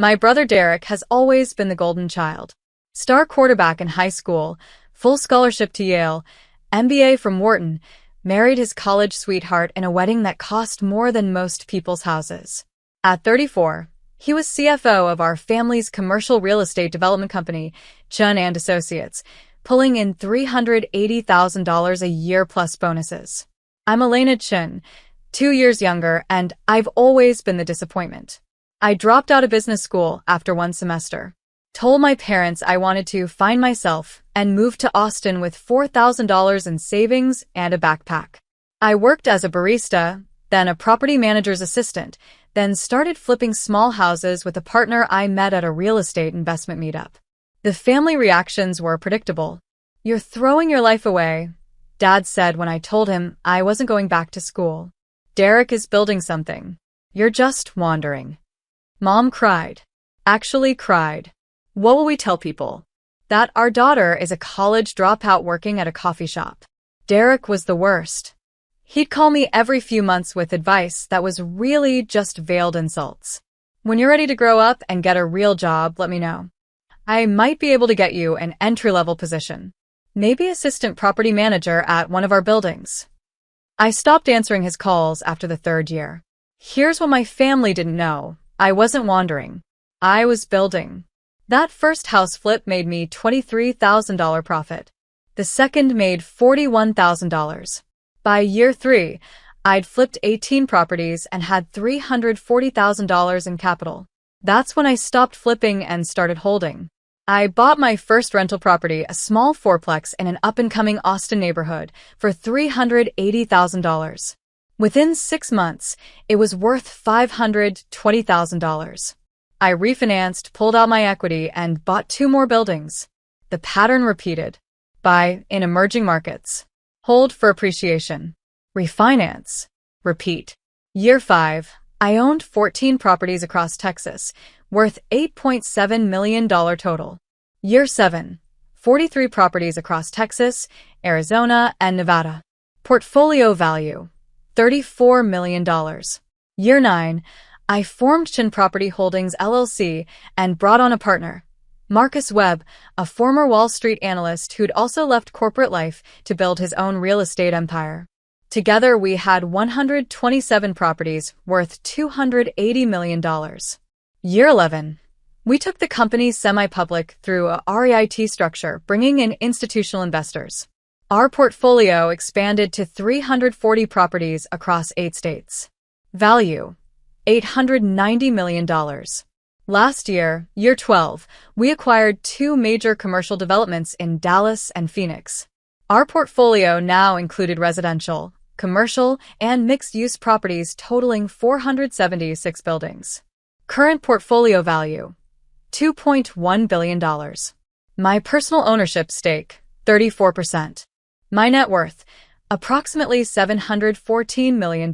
My brother Derek has always been the golden child. Star quarterback in high school, full scholarship to Yale, MBA from Wharton, married his college sweetheart in a wedding that cost more than most people's houses. At 34, he was CFO of our family's commercial real estate development company, Chun and Associates, pulling in $380,000 a year plus bonuses. I'm Elena Chun, 2 years younger, and I've always been the disappointment. I dropped out of business school after one semester, told my parents I wanted to find myself, and moved to Austin with $4,000 in savings and a backpack. I worked as a barista, then a property manager's assistant, then started flipping small houses with a partner I met at a real estate investment meetup. The family reactions were predictable. "You're throwing your life away," Dad said when I told him I wasn't going back to school. "Derek is building something. You're just wandering." Mom cried. Actually cried. What will we tell people? That our daughter is a college dropout working at a coffee shop. Derek was the worst. He'd call me every few months with advice that was really just veiled insults. "When you're ready to grow up and get a real job, let me know. I might be able to get you an entry-level position. Maybe assistant property manager at one of our buildings." I stopped answering his calls after the third year. Here's what my family didn't know. I wasn't wandering. I was building. That first house flip made me $23,000 profit. The second made $41,000. By year 3, I'd flipped 18 properties and had $340,000 in capital. That's when I stopped flipping and started holding. I bought my first rental property, a small fourplex in an up-and-coming Austin neighborhood, for $380,000. Within 6 months, it was worth $520,000. I refinanced, pulled out my equity, and bought 2 more buildings. The pattern repeated. Buy in emerging markets. Hold for appreciation. Refinance. Repeat. Year 5, I owned 14 properties across Texas, worth $8.7 million total. Year 7, 43 properties across Texas, Arizona, and Nevada. Portfolio value, $34 million. Year 9, I formed Chin Property Holdings LLC and brought on a partner, Marcus Webb, a former Wall Street analyst who'd also left corporate life to build his own real estate empire. Together, we had 127 properties worth $280 million. Year 11, we took the company semi-public through a REIT structure, bringing in institutional investors. Our portfolio expanded to 340 properties across 8 states. Value, $890 million. Last year, year 12, we acquired 2 major commercial developments in Dallas and Phoenix. Our portfolio now included residential, commercial, and mixed-use properties totaling 476 buildings. Current portfolio value, $2.1 billion. My personal ownership stake, 34%. My net worth, approximately $714 million.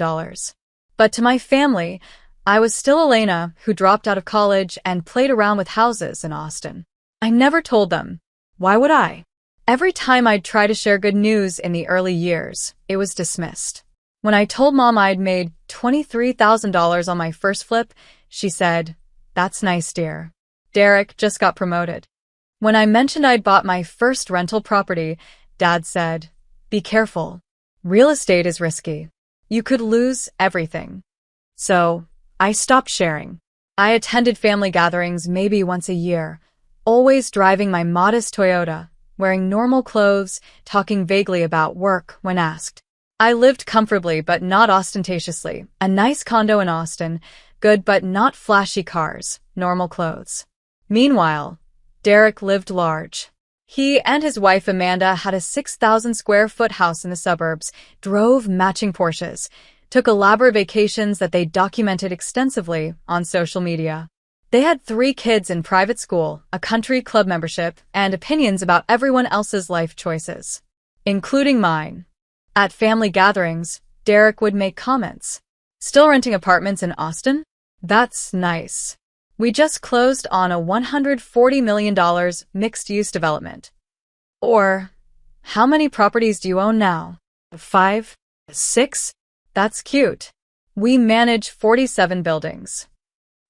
But to my family, I was still Elena, who dropped out of college and played around with houses in Austin. I never told them. Why would I? Every time I'd try to share good news in the early years, it was dismissed. When I told Mom I'd made $23,000 on my first flip, she said, "That's nice, dear. Derek just got promoted." When I mentioned I'd bought my first rental property, Dad said, "Be careful. Real estate is risky. You could lose everything." So, I stopped sharing. I attended family gatherings maybe once a year, always driving my modest Toyota, wearing normal clothes, talking vaguely about work when asked. I lived comfortably but not ostentatiously, a nice condo in Austin, good but not flashy cars, normal clothes. Meanwhile, Derek lived large. He and his wife Amanda had a 6,000-square-foot house in the suburbs, drove matching Porsches, took elaborate vacations that they documented extensively on social media. They had 3 kids in private school, a country club membership, and opinions about everyone else's life choices, including mine. At family gatherings, Derek would make comments. "Still renting apartments in Austin? That's nice. We just closed on a $140 million mixed-use development." Or, "How many properties do you own now? 5? 6? That's cute. We manage 47 buildings."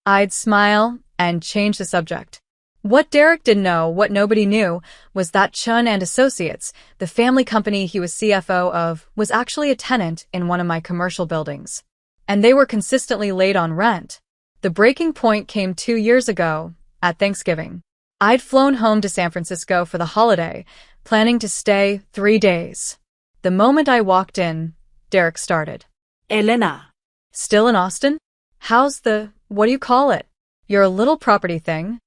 I'd smile and change the subject. What Derek didn't know, what nobody knew, was that Chun and Associates, the family company he was CFO of, was actually a tenant in one of my commercial buildings. And they were consistently late on rent. The breaking point came 2 years ago, at Thanksgiving. I'd flown home to San Francisco for the holiday, planning to stay 3 days. The moment I walked in, Derek started. Elena. Still in Austin? How's what do you call it? Your little property thing?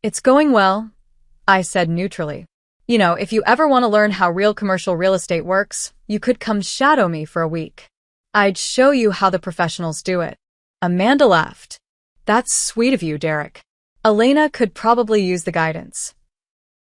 It's going well, I said neutrally. You know, if you ever want to learn how real commercial real estate works, you could come shadow me for a week. I'd show you how the professionals do it. Amanda laughed. That's sweet of you, Derek. Elena could probably use the guidance.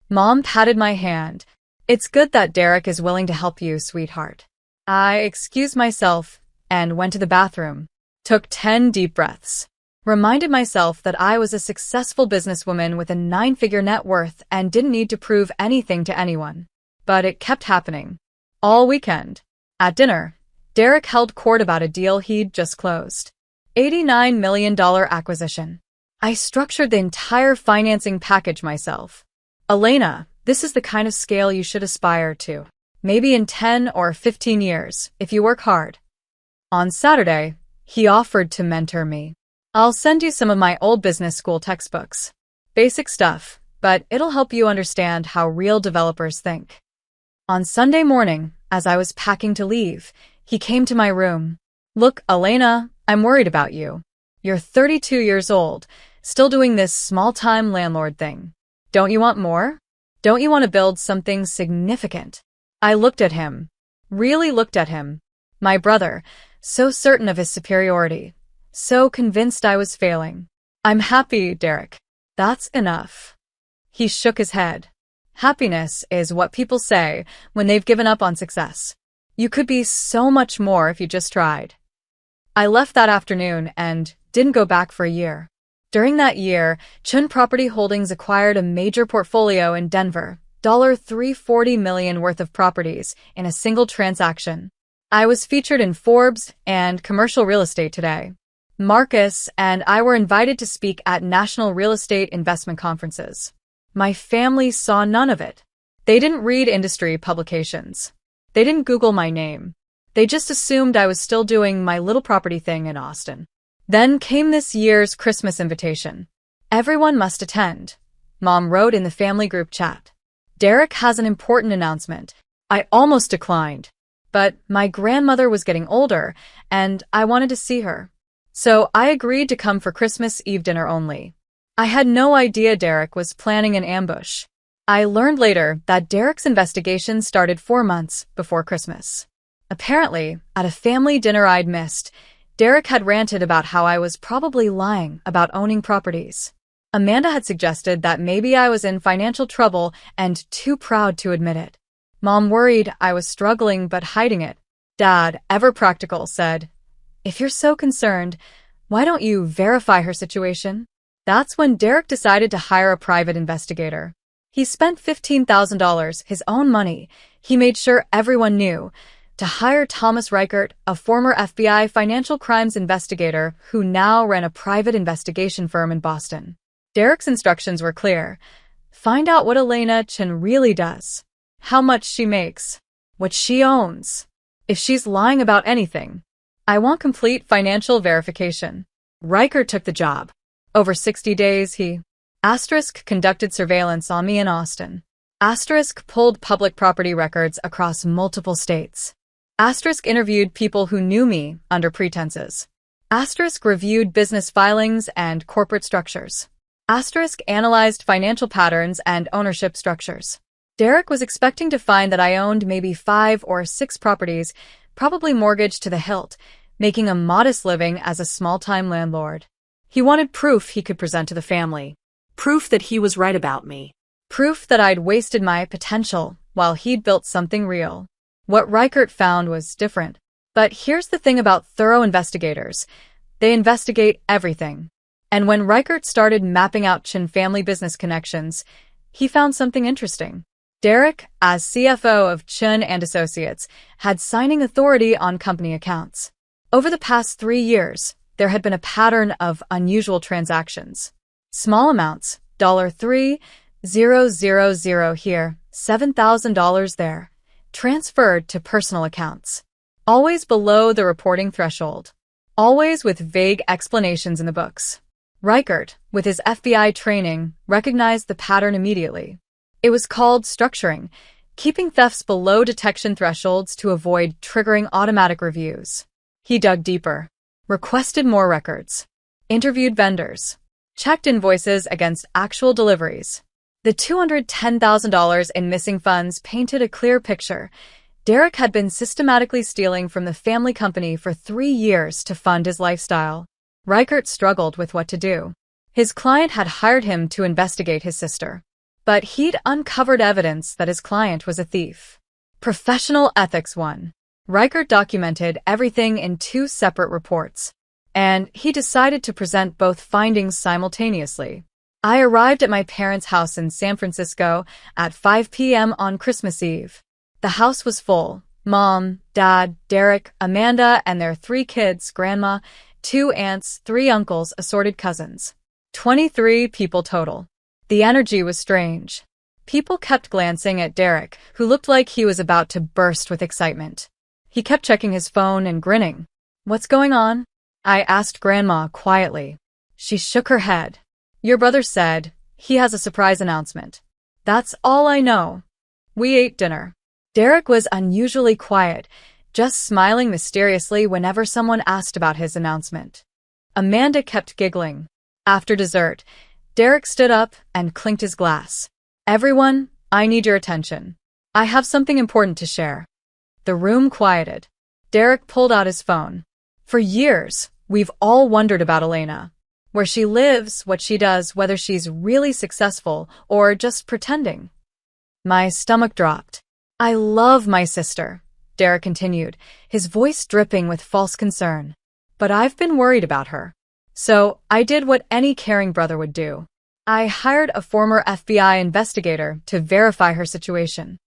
Mom patted my hand. It's good that Derek is willing to help you, sweetheart. I excused myself and went to the bathroom, took 10 deep breaths, reminded myself that I was a successful businesswoman with a 9-figure net worth and didn't need to prove anything to anyone. But it kept happening. All weekend. At dinner, Derek held court about a deal he'd just closed. $89 million acquisition. I structured the entire financing package myself. Elena, this is the kind of scale you should aspire to. Maybe in 10 or 15 years, if you work hard. On Saturday, he offered to mentor me. I'll send you some of my old business school textbooks. Basic stuff, but it'll help you understand how real developers think. On Sunday morning, as I was packing to leave, he came to my room. Look, Elena, I'm worried about you. You're 32 years old, still doing this small-time landlord thing. Don't you want more? Don't you want to build something significant? I looked at him. Really looked at him. My brother, so certain of his superiority. So convinced I was failing. I'm happy, Derek. That's enough. He shook his head. Happiness is what people say when they've given up on success. You could be so much more if you just tried. I left that afternoon and didn't go back for a year. During that year, Chun Property Holdings acquired a major portfolio in Denver, $340 million worth of properties in a single transaction. I was featured in Forbes and Commercial Real Estate Today. Marcus and I were invited to speak at national real estate investment conferences. My family saw none of it. They didn't read industry publications. They didn't Google my name. They just assumed I was still doing my little property thing in Austin. Then came this year's Christmas invitation. Everyone must attend. Mom wrote in the family group chat. Derek has an important announcement. I almost declined. But my grandmother was getting older, and I wanted to see her. So I agreed to come for Christmas Eve dinner only. I had no idea Derek was planning an ambush. I learned later that Derek's investigation started 4 months before Christmas. Apparently, at a family dinner I'd missed, Derek had ranted about how I was probably lying about owning properties. Amanda had suggested that maybe I was in financial trouble and too proud to admit it. Mom worried I was struggling but hiding it. Dad, ever practical, said, if you're so concerned, why don't you verify her situation? That's when Derek decided to hire a private investigator. He spent $15,000, his own money. He made sure everyone knew, to hire Thomas Reichert, a former FBI financial crimes investigator who now ran a private investigation firm in Boston. Derek's instructions were clear. Find out what Elena Chun really does, how much she makes, what she owns, if she's lying about anything. I want complete financial verification. Reichert took the job. Over 60 days, he conducted surveillance on me in Austin. Pulled public property records across multiple states. Interviewed people who knew me under pretenses. Reviewed business filings and corporate structures. Analyzed financial patterns and ownership structures. Derek was expecting to find that I owned maybe 5 or 6 properties, probably mortgaged to the hilt, making a modest living as a small-time landlord. He wanted proof he could present to the family. Proof that he was right about me. Proof that I'd wasted my potential while he'd built something real. What Reichert found was different. But here's the thing about thorough investigators. They investigate everything. And when Reichert started mapping out Chun family business connections, he found something interesting. Derek, as CFO of Chun and Associates, had signing authority on company accounts. Over the past 3 years, there had been a pattern of unusual transactions. Small amounts, $3,000 here, $7,000 there, transferred to personal accounts. Always below the reporting threshold. Always with vague explanations in the books. Reichert, with his FBI training, recognized the pattern immediately. It was called structuring, keeping thefts below detection thresholds to avoid triggering automatic reviews. He dug deeper, requested more records, interviewed vendors, checked invoices against actual deliveries. The $210,000 in missing funds painted a clear picture. Derek had been systematically stealing from the family company for 3 years to fund his lifestyle. Reichert struggled with what to do. His client had hired him to investigate his sister. But he'd uncovered evidence that his client was a thief. Professional Ethics 1. Reichert documented everything in 2 separate reports, and he decided to present both findings simultaneously. I arrived at my parents' house in San Francisco at 5 p.m. on Christmas Eve. The house was full. Mom, Dad, Derek, Amanda, and their 3 kids, Grandma, 2 aunts, 3 uncles, assorted cousins. 23 people total. The energy was strange. People kept glancing at Derek, who looked like he was about to burst with excitement. He kept checking his phone and grinning. "What's going on?" I asked Grandma quietly. She shook her head. "Your brother said he has a surprise announcement. That's all I know." We ate dinner. Derek was unusually quiet, just smiling mysteriously whenever someone asked about his announcement. Amanda kept giggling. After dessert, Derek stood up and clinked his glass. "Everyone, I need your attention. I have something important to share." The room quieted. Derek pulled out his phone. "For years, we've all wondered about Elena. Where she lives, what she does, whether she's really successful or just pretending." My stomach dropped. "I love my sister," Derek continued, his voice dripping with false concern. "But I've been worried about her. So I did what any caring brother would do. I hired a former FBI investigator to verify her situation."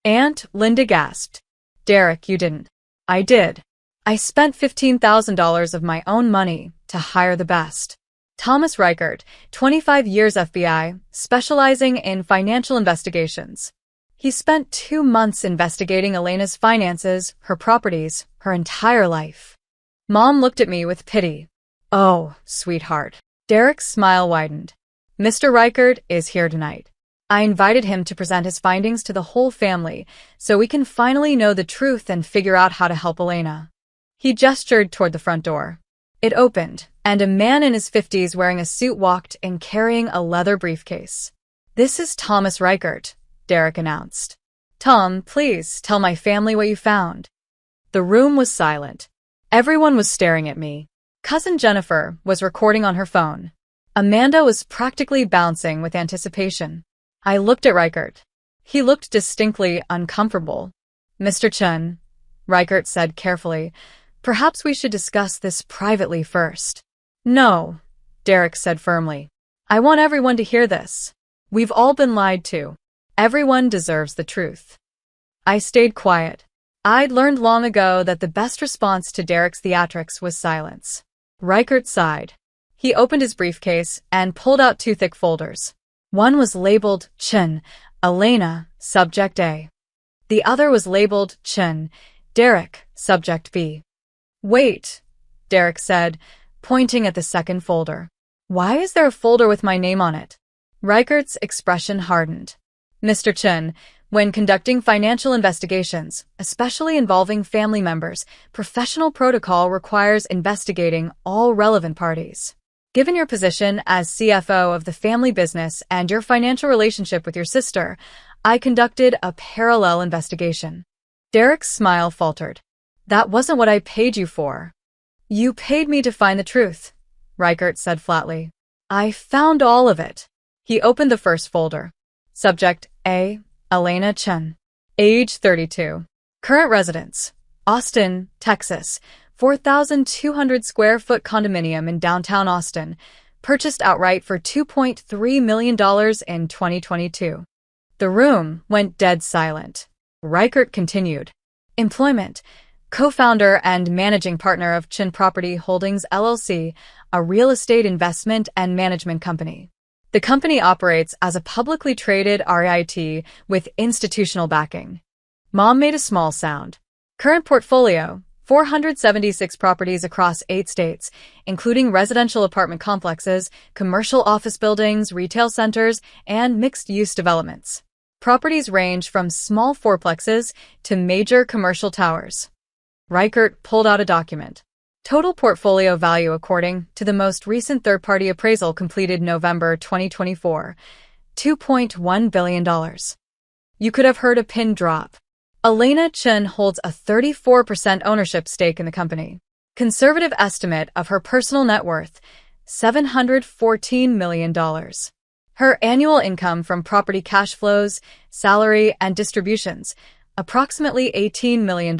Aunt Linda gasped. "Derek, you didn't." "I did. I spent $15,000 of my own money to hire the best. Thomas Reichert, 25 years FBI, specializing in financial investigations. He spent 2 months investigating Elena's finances, her properties, her entire life." Mom looked at me with pity. "Oh, sweetheart." Derek's smile widened. "Mr. Reichert is here tonight. I invited him to present his findings to the whole family so we can finally know the truth and figure out how to help Elena." He gestured toward the front door. It opened, and a man in his 50s wearing a suit walked in carrying a leather briefcase. "This is Thomas Reichert," Derek announced. "Tom, please tell my family what you found." The room was silent. Everyone was staring at me. Cousin Jennifer was recording on her phone. Amanda was practically bouncing with anticipation. I looked at Reichert. He looked distinctly uncomfortable. "Mr. Chen," Reichert said carefully, "perhaps we should discuss this privately first." "No," Derek said firmly. "I want everyone to hear this. We've all been lied to. Everyone deserves the truth." I stayed quiet. I'd learned long ago that the best response to Derek's theatrics was silence. Reichert sighed. He opened his briefcase and pulled out 2 thick folders. One was labeled Chen, Elena, Subject A. The other was labeled Chen, Derek, Subject B. "Wait," Derek said, pointing at the second folder. "Why is there a folder with my name on it?" Reichert's expression hardened. "Mr. Chen, when conducting financial investigations, especially involving family members, professional protocol requires investigating all relevant parties. Given your position as CFO of the family business and your financial relationship with your sister, I conducted a parallel investigation." Derek's smile faltered. "That wasn't what I paid you for." "You paid me to find the truth," Reichert said flatly. "I found all of it." He opened the first folder. Subject A, Elena Chen. Age 32. Current residence, Austin, Texas. 4,200 square foot condominium in downtown Austin. Purchased outright for $2.3 million in 2022. The room went dead silent. Reichert continued. Employment, co-founder and managing partner of Chin Property Holdings LLC, a real estate investment and management company. The company operates as a publicly traded REIT with institutional backing. Mom made a small sound. Current portfolio, 476 properties across 8 states, including residential apartment complexes, commercial office buildings, retail centers, and mixed-use developments. Properties range from small fourplexes to major commercial towers. Reichert pulled out a document. Total portfolio value according to the most recent third-party appraisal completed November 2024, $2.1 billion. You could have heard a pin drop. Elena Chen holds a 34% ownership stake in the company. Conservative estimate of her personal net worth, $714 million. Her annual income from property cash flows, salary, and distributions, approximately $18 million.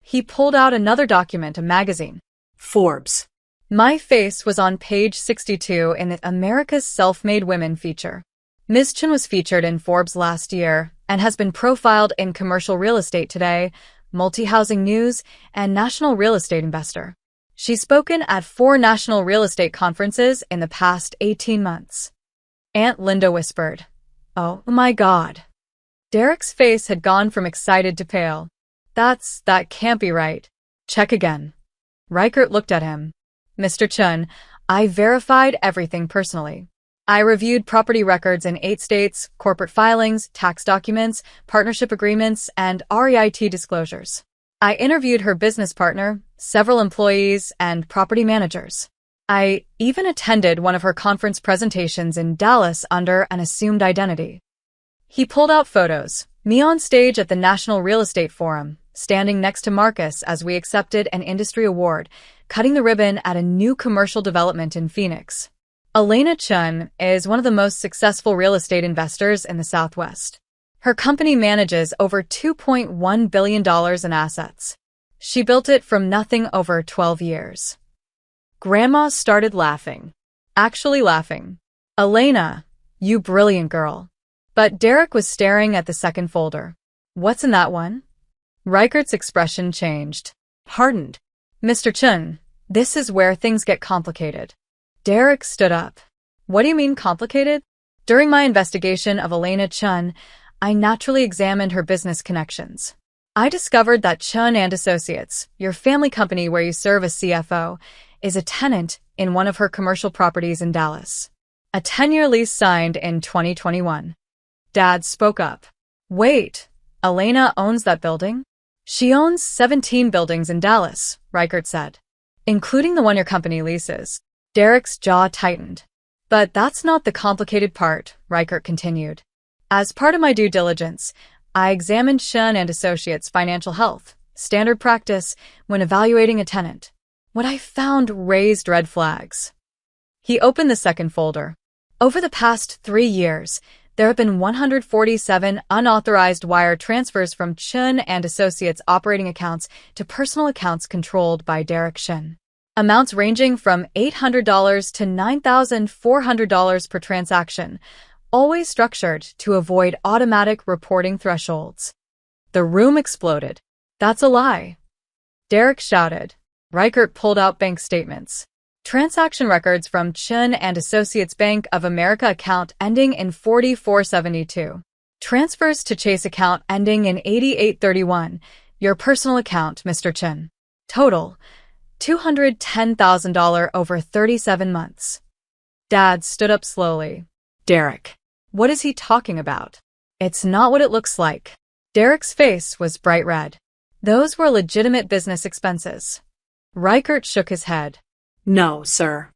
He pulled out another document, a magazine. Forbes. My face was on page 62 in the America's Self-Made Women feature. Ms. Chen was featured in Forbes last year and has been profiled in Commercial Real Estate Today, Multi-Housing News, and National Real Estate Investor. She's spoken at 4 national real estate conferences in the past 18 months. Aunt Linda whispered, "Oh my God." Derek's face had gone from excited to pale. That can't be right. Check again." Reichert looked at him. "Mr. Chen, I verified everything personally. I reviewed property records in 8 states, corporate filings, tax documents, partnership agreements, and REIT disclosures. I interviewed her business partner, several employees, and property managers. I even attended one of her conference presentations in Dallas under an assumed identity." He pulled out photos, me on stage at the National Real Estate Forum, standing next to Marcus as we accepted an industry award, cutting the ribbon at a new commercial development in Phoenix. Elena Chen is one of the most successful real estate investors in the Southwest. Her company manages over $2.1 billion in assets. She built it from nothing over 12 years. Grandma started laughing. Actually laughing. "Elena, you brilliant girl." But Derek was staring at the second folder. "What's in that one?" Reichert's expression changed. Hardened. "Mr. Chen, this is where things get complicated." Derek stood up. "What do you mean complicated?" "During my investigation of Elena Chen, I naturally examined her business connections. I discovered that Chen and Associates, your family company where you serve as CFO, is a tenant in one of her commercial properties in Dallas. A 10-year lease signed in 2021. Dad spoke up. "Wait, Elena owns that building?" "She owns 17 buildings in Dallas," Reichert said, "including the one your company leases." Derek's jaw tightened. "But that's not the complicated part," Reichert continued. "As part of my due diligence, I examined Chen and Associates' financial health, standard practice, when evaluating a tenant. What I found raised red flags." He opened the second folder. "Over the past 3 years, there have been 147 unauthorized wire transfers from Chen and Associates operating accounts to personal accounts controlled by Derek Chen. Amounts ranging from $800 to $9,400 per transaction, always structured to avoid automatic reporting thresholds." The room exploded. "That's a lie." Derek shouted. Reichert pulled out bank statements. Transaction records from Chen and Associates Bank of America account ending in 4472. Transfers to Chase account ending in 8831. Your personal account, Mr. Chen. Total, $210,000 over 37 months. Dad stood up slowly. "Derek, what is he talking about?" "It's not what it looks like." Derek's face was bright red. "Those were legitimate business expenses." Reichert shook his head. "No, sir."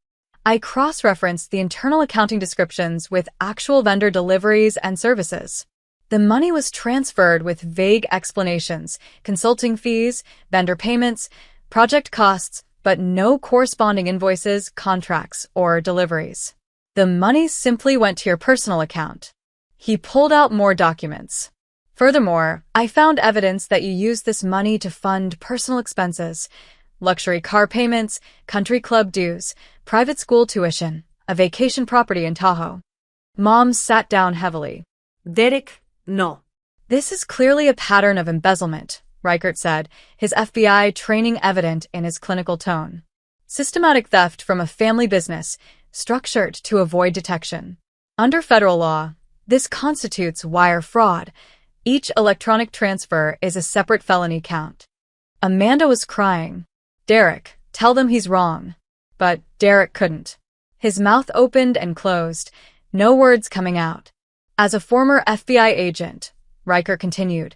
"I cross-referenced the internal accounting descriptions with actual vendor deliveries and services. The money was transferred with vague explanations, consulting fees, vendor payments, project costs, but no corresponding invoices, contracts, or deliveries. The money simply went to your personal account." He pulled out more documents. "Furthermore, I found evidence that you used this money to fund personal expenses, luxury car payments, country club dues, private school tuition, a vacation property in Tahoe." Mom sat down heavily. "Derek, no." "This is clearly a pattern of embezzlement," Reichert said, his FBI training evident in his clinical tone. Systematic theft from a family business, structured to avoid detection. Under federal law, this constitutes wire fraud. Each electronic transfer is a separate felony count. Amanda was crying. Derek, tell them he's wrong. But Derek couldn't. His mouth opened and closed, no words coming out. As a former FBI agent, Reichert continued,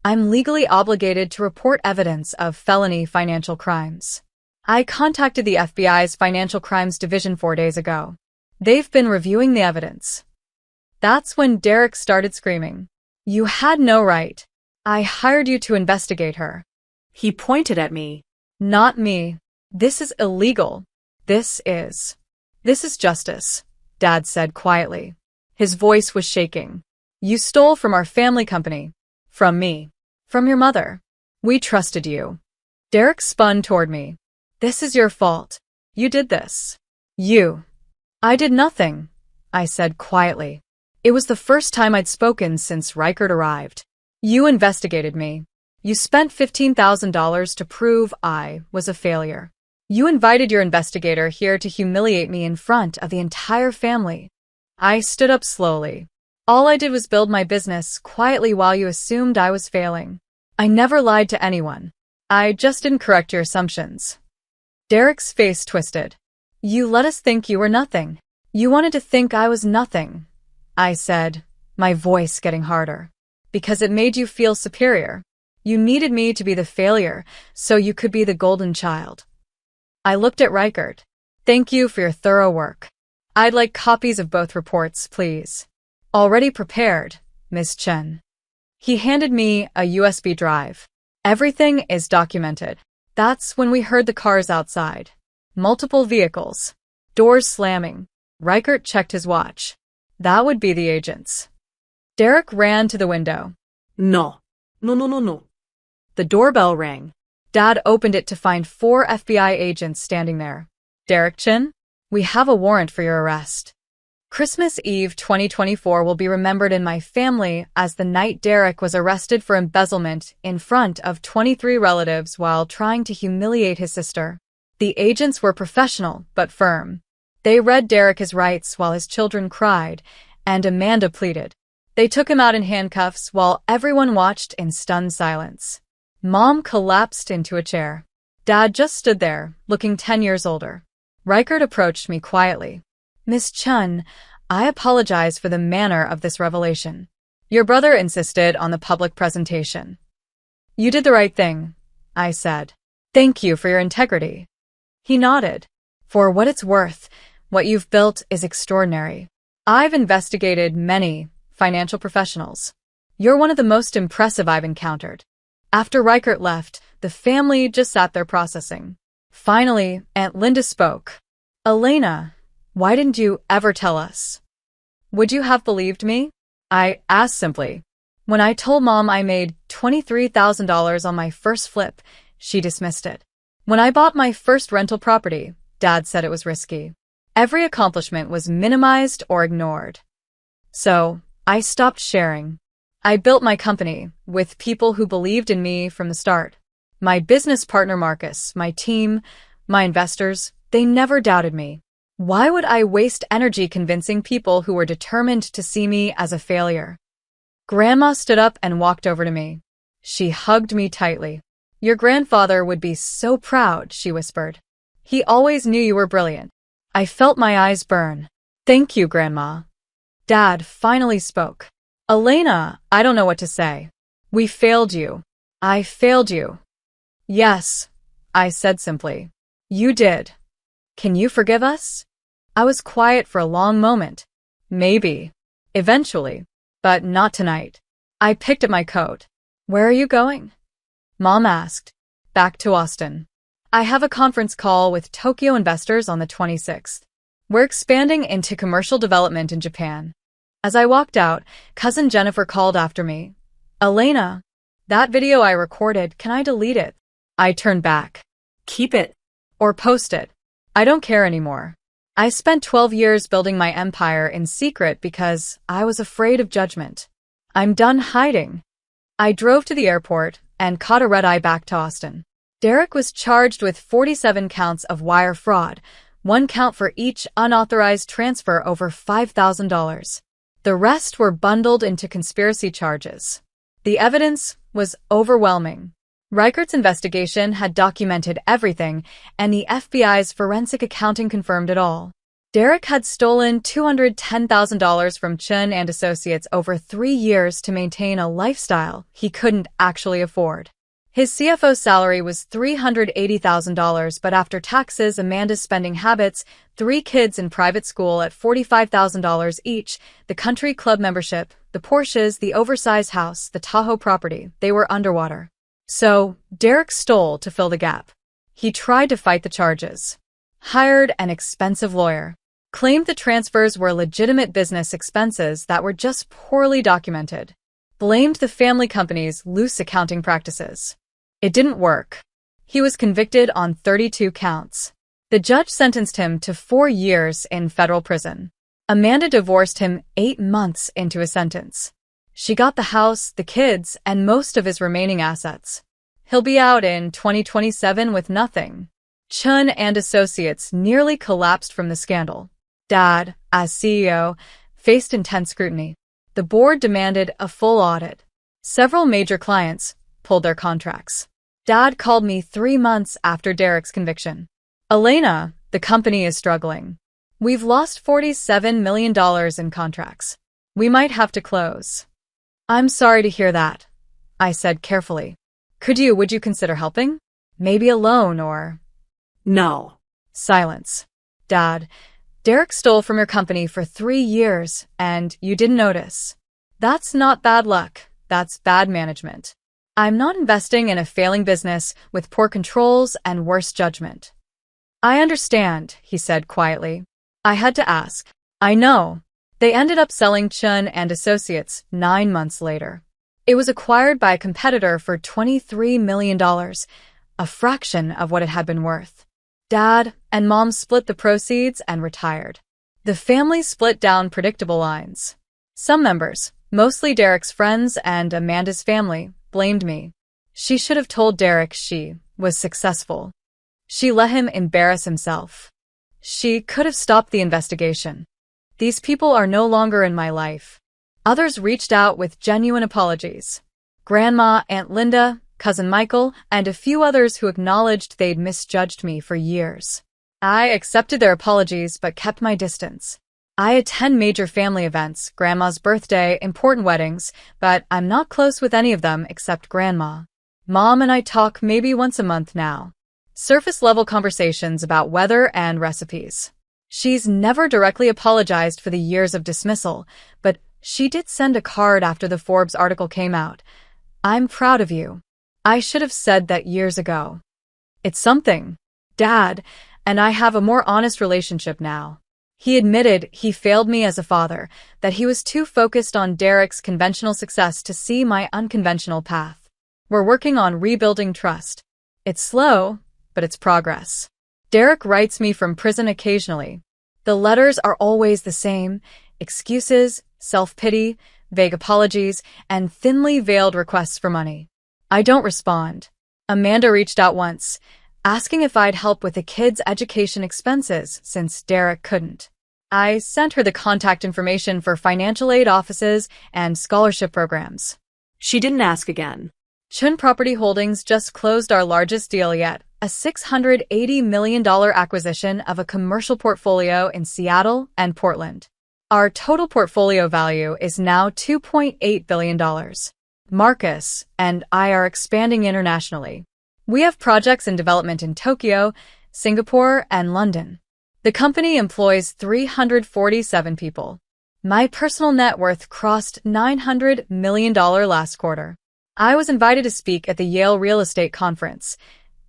I'm legally obligated to report evidence of felony financial crimes. I contacted the FBI's Financial Crimes Division 4 days ago. They've been reviewing the evidence. That's when Derek started screaming. You had no right. I hired you to investigate her. He pointed at me. Not me. This is illegal. This is justice, Dad said quietly. His voice was shaking. You stole from our family company. From me. From your mother. We trusted you. Derek spun toward me. This is your fault. You did this. I did nothing, I said quietly. It was the first time I'd spoken since Reichert arrived. You investigated me. You spent $15,000 to prove I was a failure. You invited your investigator here to humiliate me in front of the entire family. I stood up slowly. All I did was build my business quietly while you assumed I was failing. I never lied to anyone. I just didn't correct your assumptions. Derek's face twisted. You let us think you were nothing. You wanted to think I was nothing, I said, my voice getting harder. Because it made you feel superior. You needed me to be the failure, so you could be the golden child. I looked at Reichert. Thank you for your thorough work. I'd like copies of both reports, please. Already prepared, Ms. Chen. He handed me a USB drive. Everything is documented. That's when we heard the cars outside. Multiple vehicles. Doors slamming. Reichert checked his watch. That would be the agents. Derek ran to the window. No. The doorbell rang. Dad opened it to find 4 FBI agents standing there. Derek Chin, we have a warrant for your arrest. Christmas Eve 2024 will be remembered in my family as the night Derek was arrested for embezzlement in front of 23 relatives while trying to humiliate his sister. The agents were professional but firm. They read Derek his rights while his children cried, and Amanda pleaded. They took him out in handcuffs while everyone watched in stunned silence. Mom collapsed into a chair. Dad just stood there, looking 10 years older. Reichert approached me quietly. Miss Chun, I apologize for the manner of this revelation. Your brother insisted on the public presentation. You did the right thing, I said. Thank you for your integrity. He nodded. For what it's worth, what you've built is extraordinary. I've investigated many financial professionals. You're one of the most impressive I've encountered. After Reichert left, the family just sat there processing. Finally, Aunt Linda spoke. Elena, why didn't you ever tell us? Would you have believed me? I asked simply. When I told Mom I made $23,000 on my first flip, she dismissed it. When I bought my first rental property, Dad said it was risky. Every accomplishment was minimized or ignored. So, I stopped sharing. I built my company with people who believed in me from the start. My business partner Marcus, my team, my investors, they never doubted me. Why would I waste energy convincing people who were determined to see me as a failure? Grandma stood up and walked over to me. She hugged me tightly. Your grandfather would be so proud, she whispered. He always knew you were brilliant. I felt my eyes burn. Thank you, Grandma. Dad finally spoke. Elena, I don't know what to say. We failed you. I failed you. Yes, I said simply. You did. Can you forgive us? I was quiet for a long moment. Maybe. Eventually. But not tonight. I picked up my coat. Where are you going? Mom asked. Back to Austin. I have a conference call with Tokyo investors on the 26th. We're expanding into commercial development in Japan. As I walked out, Cousin Jennifer called after me. Elena, that video I recorded, can I delete it? I turned back. Keep it. Or post it. I don't care anymore. I spent 12 years building my empire in secret because I was afraid of judgment. I'm done hiding. I drove to the airport, and caught a red-eye back to Austin. Derek was charged with 47 counts of wire fraud, 1 count for each unauthorized transfer over $5,000. The rest were bundled into conspiracy charges. The evidence was overwhelming. Reichert's investigation had documented everything, and the FBI's forensic accounting confirmed it all. Derek had stolen $210,000 from Chun and Associates over 3 years to maintain a lifestyle he couldn't actually afford. His CFO salary was $380,000, but after taxes, Amanda's spending habits, 3 kids in private school at $45,000 each, the country club membership, the Porsches, the oversized house, the Tahoe property, they were underwater. So, Derek stole to fill the gap. He tried to fight the charges. Hired an expensive lawyer. Claimed the transfers were legitimate business expenses that were just poorly documented. Blamed the family company's loose accounting practices. It didn't work. He was convicted on 32 counts. The judge sentenced him to 4 years in federal prison. Amanda divorced him 8 months into his sentence. She got the house, the kids, and most of his remaining assets. He'll be out in 2027 with nothing. Chun and Associates nearly collapsed from the scandal. Dad, as CEO, faced intense scrutiny. The board demanded a full audit. Several major clients pulled their contracts. Dad called me 3 months after Derek's conviction. Elena, the company is struggling. We've lost $47 million in contracts. We might have to close. I'm sorry to hear that, I said carefully. Would you consider helping? Maybe a loan or… No. Silence. Dad, Derek stole from your company for 3 years, and you didn't notice. That's not bad luck, that's bad management. I'm not investing in a failing business with poor controls and worse judgment. I understand, he said quietly. I had to ask. I know. They ended up selling Chun and Associates 9 months later. It was acquired by a competitor for $23 million, a fraction of what it had been worth. Dad and Mom split the proceeds and retired. The family split down predictable lines. Some members, mostly Derek's friends and Amanda's family, blamed me. She should have told Derek she was successful. She let him embarrass himself. She could have stopped the investigation. These people are no longer in my life. Others reached out with genuine apologies. Grandma, Aunt Linda, Cousin Michael, and a few others who acknowledged they'd misjudged me for years. I accepted their apologies but kept my distance. I attend major family events, Grandma's birthday, important weddings, but I'm not close with any of them except Grandma. Mom and I talk maybe once a month now. Surface-level conversations about weather and recipes. She's never directly apologized for the years of dismissal, but she did send a card after the Forbes article came out. I'm proud of you. I should have said that years ago. It's something. Dad and I have a more honest relationship now. He admitted he failed me as a father, that he was too focused on Derek's conventional success to see my unconventional path. We're working on rebuilding trust. It's slow, but it's progress. Derek writes me from prison occasionally. The letters are always the same: excuses, self-pity, vague apologies, and thinly veiled requests for money. I don't respond. Amanda reached out once, asking if I'd help with the kids' education expenses since Derek couldn't. I sent her the contact information for financial aid offices and scholarship programs. She didn't ask again. Chun Property Holdings just closed our largest deal yet, a $680 million acquisition of a commercial portfolio in Seattle and Portland. Our total portfolio value is now $2.8 billion. Marcus and I are expanding internationally. We have projects in development in Tokyo, Singapore, and London. The company employs 347 people. My personal net worth crossed $900 million last quarter. I was invited to speak at the Yale Real Estate Conference,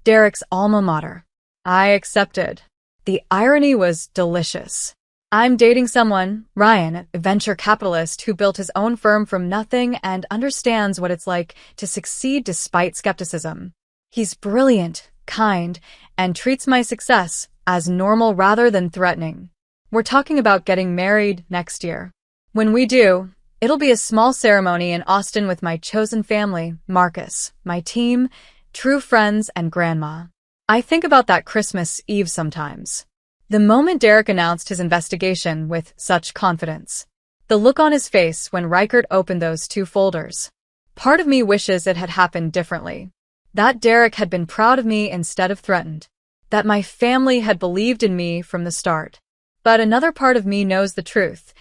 Derek's alma mater. I accepted. The irony was delicious. I'm dating someone, Ryan, a venture capitalist who built his own firm from nothing and understands what it's like to succeed despite skepticism. He's brilliant, kind, and treats my success as normal rather than threatening. We're talking about getting married next year. When we do, It'll be a small ceremony in Austin with my chosen family, Marcus, my team, true friends, and grandma. I think about that Christmas Eve sometimes. The moment Derek announced his investigation with such confidence. The look on his face when Reichert opened those two folders. Part of me wishes it had happened differently. That Derek had been proud of me instead of threatened. That my family had believed in me from the start. But another part of me knows the truth.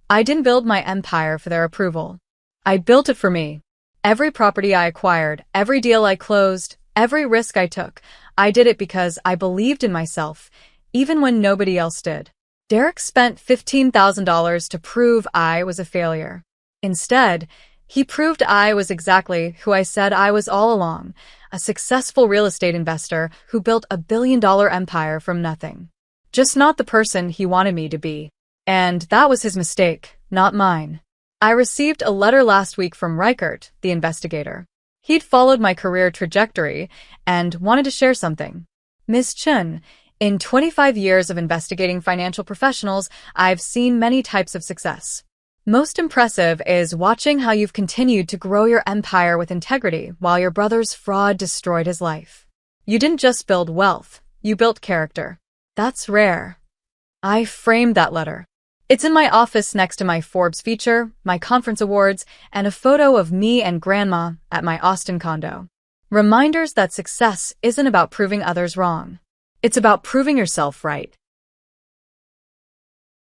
I didn't build my empire for their approval. I built it for me. Every property I acquired, every deal I closed, every risk I took, I did it because I believed in myself, even when nobody else did. Derek spent $15,000 to prove I was a failure. Instead, he proved I was exactly who I said I was all along, a successful real estate investor who built a billion-dollar empire from nothing. Just not the person he wanted me to be. And that was his mistake, not mine. I received a letter last week from Reichert, the investigator. He'd followed my career trajectory and wanted to share something. Ms. Chun, in 25 years of investigating financial professionals, I've seen many types of success. Most impressive is watching how you've continued to grow your empire with integrity while your brother's fraud destroyed his life. You didn't just build wealth, you built character. That's rare. I framed that letter. It's in my office next to my Forbes feature, my conference awards, and a photo of me and Grandma at my Austin condo. Reminders that success isn't about proving others wrong. It's about proving yourself right.